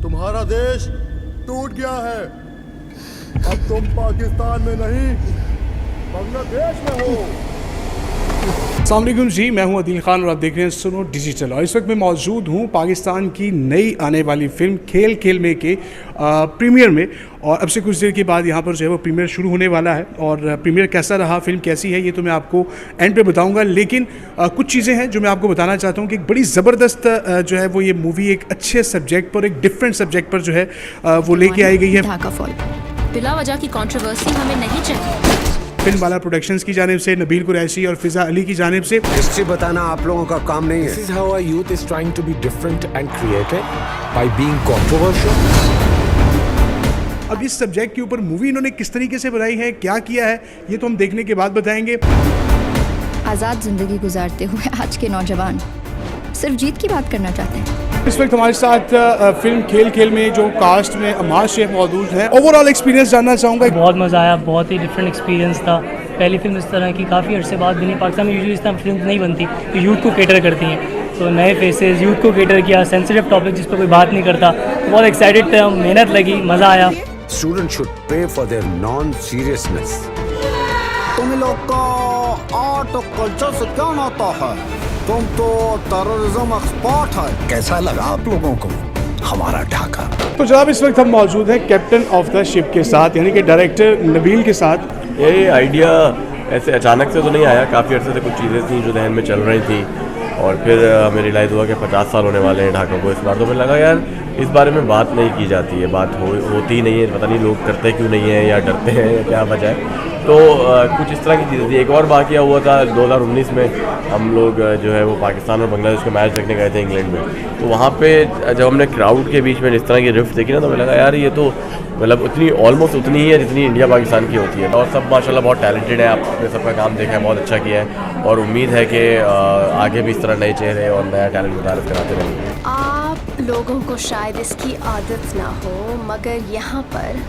तुम्हारा देश टूट गया है। अब तुम पाकिस्तान में नहीं, बांग्लादेश में हो। अस्सलाम वालेकुम जी, मैं हूं अदील खान और आप देख रहे हैं सुनो डिजिटल। और इस वक्त मैं मौजूद हूं पाकिस्तान की नई आने वाली फिल्म खेल खेल में के प्रीमियर में। और अब से कुछ देर के बाद यहां पर जो है वो प्रीमियर शुरू होने वाला है। और प्रीमियर कैसा रहा, फिल्म कैसी है, ये तो मैं आपको एंड पे बताऊंगा। लेकिन कुछ चीज़ें हैं जो मैं आपको बताना चाहता हूँ कि एक बड़ी ज़बरदस्त जो है वो ये मूवी एक अच्छे सब्जेक्ट पर, एक डिफरेंट सब्जेक्ट पर जो है वो लेके आई गई है। ढाका फॉल बिला वजह की कंट्रोवर्सी हमें नहीं चाहिए। फिल्म वाला प्रोडक्शंस की जानिब से नबील कुरैशी और फिजा अली की जानिब से। हिस्ट्री बताना आप लोगों का काम नहीं है। This is how our youth is trying to be different and creative by being controversial. अब इस सब्जेक्ट के ऊपर मूवी इन्होंने किस तरीके से बनाई है, क्या किया है, ये तो हम देखने के बाद बताएंगे। आज़ाद जिंदगी गुजारते हुए आज के नौजवान सिर्फ जीत की बात करना चाहते हैं। इस वक्त हमारे साथ फिल्म खेल खेल में जो कास्ट में अमाज शेख मौजूद हैं। ओवरऑल एक्सपीरियंस जानना चाहूँगा। बहुत मज़ा आया, बहुत ही डिफरेंट एक्सपीरियंस था। पहली फिल्म इस तरह की काफ़ी अरसे बाद बनी। पाकिस्तान में यूजुअली इस तरह फिल्म नहीं बनती तो यूथ को केटर करती हैं, तो नए फेसेस यूथ को केटर किया। सेंसिटिव टॉपिक जिस पर कोई बात नहीं करता, बहुत एक्साइटेड थे, मेहनत लगी, मज़ा आया। Students should pay for their non-seriousness. तुम लोग का आर्ट और कल्चर से क्या नाता है? तुम तो टेररिज्म एक्सपर्ट है। कैसा लगा आप लोगों को हमारा ढाका? तो जनाब इस वक्त हम मौजूद हैं कैप्टन ऑफ द शिप के साथ, यानी कि डायरेक्टर नबील के साथ। ये आइडिया ऐसे अचानक से तो नहीं आया, काफ़ी अर्से से कुछ चीज़ें थी जो जहन में चल रही थी। और फिर हमें रियलाइज़ हुआ कि 50 साल होने वाले हैं ढाका को इस बार। तो मुझे लगा यार इस बारे में बात नहीं की जाती है, बात होती नहीं है, पता नहीं लोग करते क्यों नहीं है या डरते हैं या क्या वजह है। तो कुछ इस तरह की चीज़ें थी। एक और वाक़या हुआ था 2019 में, हम लोग जो है वो पाकिस्तान और बांग्लादेश का मैच देखने गए थे इंग्लैंड में। तो वहाँ पे जब हमने क्राउड के बीच में इस तरह की रिफ्ट देखी ना, तो मुझे लगा यार ये तो मतलब उतनी ऑलमोस्ट उतनी ही है जितनी इंडिया पाकिस्तान की होती है। और सब माशाल्लाह बहुत टैलेंटेड है, आपने सबका काम देखा है, बहुत अच्छा किया है। और उम्मीद है कि आगे भी इस तरह नए चेहरे और नया टैलेंट मुतारिफ कराते रहेंगे। आप लोगों को शायद इसकी आदत ना हो, मगर यहाँ पर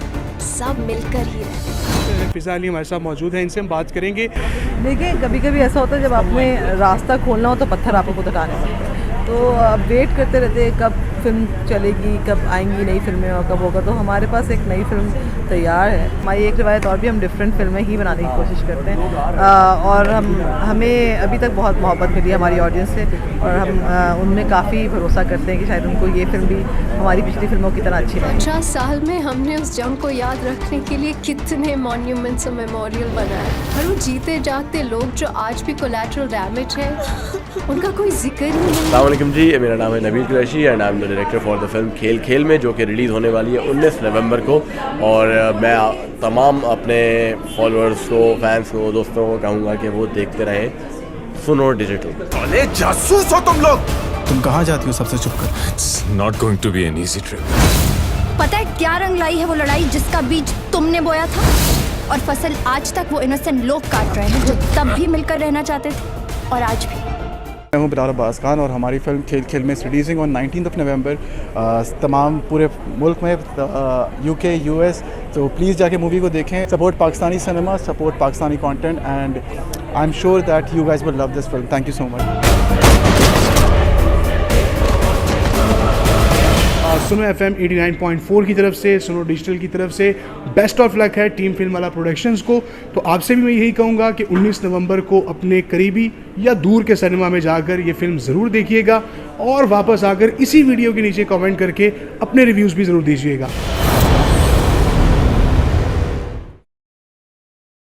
सब मिलकर ही रहते हैं। फिजा अली हमारे साथ मौजूद हैं, इनसे हम बात करेंगे। देखिए कभी कभी ऐसा होता है जब आपने रास्ता खोलना हो तो पत्थर आपको खुद हटाने पड़ते हैं। तो अब वेट करते रहते हैं कब फिल्म चलेगी, कब आएंगी नई फिल्में और कब होगा। तो हमारे पास एक नई फिल्म तैयार है। हमारी एक रिवायत और भी, हम डिफरेंट फिल्में ही बनाने की कोशिश करते हैं। और हमें अभी तक बहुत मोहब्बत मिली है हमारी ऑडियंस से, और हम उनमें काफ़ी भरोसा करते हैं कि शायद उनको ये फिल्म भी हमारी पिछली फिल्मों की तरह अच्छी लगे। 50 साल में हमने उस जंग को याद रखने के लिए कितने मॉन्यूमेंट्स और मेमोरियल बनाए, और वो जीते जागते लोग जो आज भी कोलैटरल डैमेज है उनका कोई जिक्र ही नहीं। अस्सलाम वालेकुम जी, मेरा नाम है Nabeel Qureshi and I am the director for the film खेल खेल में, जो कि रिलीज़ होने वाली है 19 नवंबर को। और मैं तमाम अपने फॉलोअर्स को, फैंस को, दोस्तों को कहूँगा कि वो देखते रहें सुनो डिजिटल। अरे जासूस हो तुम लोग! तुम कहाँ जाती हो सबसे छुप कर? It's not going to be an easy trip. पता है क्या रंग लाई है वो लड़ाई जिसका बीज तुमने बोया था, और फसल आज तक वो इनोसेंट लोग काट रहे हैं जो तब भी मिलकर रहना चाहते थे और आज भी। मैं हूँ बिलाल अब्बास खान और हमारी फिल्म खेल खेल में रिलीजिंग ऑन 19 नवंबर तमाम पूरे मुल्क में, UK, US। तो प्लीज़ जाके मूवी को देखें। Support Pakistani cinema, support Pakistani content, and I am sure that you guys will love this film. Thank you so much. सुनो FM 89.4 की तरफ से, सुनो डिजिटल की तरफ से बेस्ट ऑफ लक है टीम फिल्म वाला प्रोडक्शंस को। तो आपसे भी मैं यही कहूँगा कि 19 नवंबर को अपने करीबी या दूर के सिनेमा में जाकर ये फिल्म ज़रूर देखिएगा, और वापस आकर इसी वीडियो के नीचे कमेंट करके अपने रिव्यूज़ भी ज़रूर दीजिएगा।